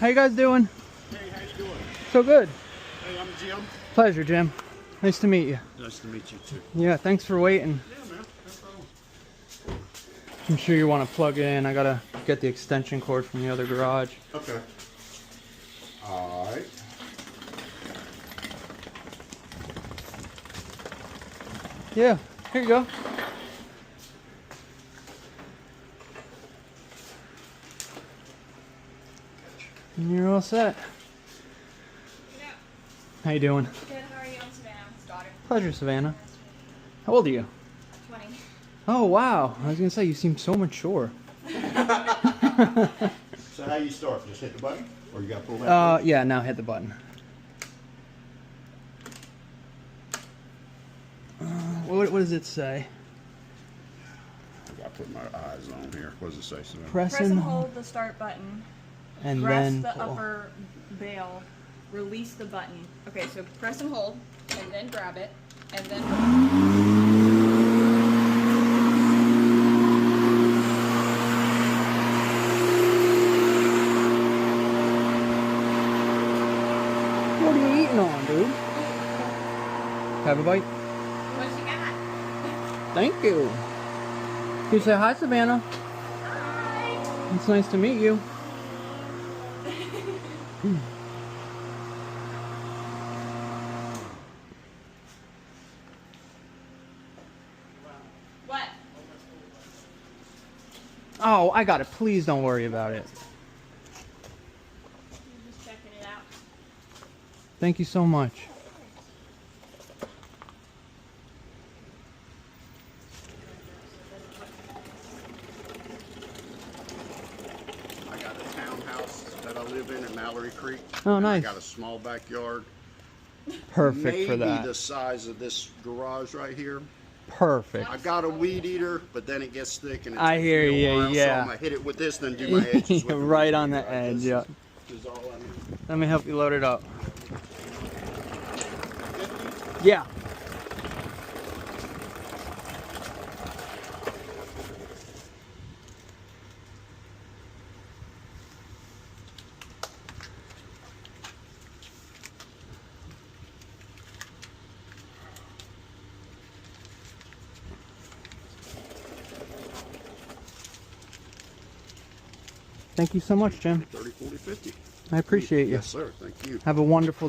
How you guys doing? Hey, how you doing? So good. Hey, I'm Jim. Pleasure, Jim. Nice to meet you. Nice to meet you too. Yeah, thanks for waiting. Yeah, man. No problem. I'm sure you want to plug it in. I gotta get the extension cord from the other garage. Okay. All right. Yeah, here you go. And you're all set. Yeah. How you doing? Good, how are you? I'm Savannah, his daughter. Pleasure, Savannah. How old are you? 20. Oh, wow. I was gonna say, you seem so mature. So how you start? Just hit the button, or you got to pull that? Yeah, now hit the button. What does it say? I got to put my eyes on here. What does it say, Savannah? Press Press and and hold the start button. and Press then the pull. upper bail. Release the button. Okay, so press and hold, and then grab it, and then What are you eating on, dude? Have a bite. what you got? Thank you. Can you say hi, Savannah? Hi. It's nice to meet you. What? Oh, I got it. Please don't worry about it. You're just checking it out. Thank you so much. I got a townhouse that I live in Mallory Creek. Oh, and nice. I got a small backyard. Perfect for Maybe that. the size of this garage right here. Perfect. I got a weed eater, but then it gets thick and it I takes hear me a you, while, yeah. So I'm gonna hit it with this, then do my edges with the Right weed on the eater. edge, This yeah. is all I need. Let me help you load it up. Yeah. Thank you so much, Jim. 30, 40, 50. I appreciate you. Yes, sir. Thank you. Have a wonderful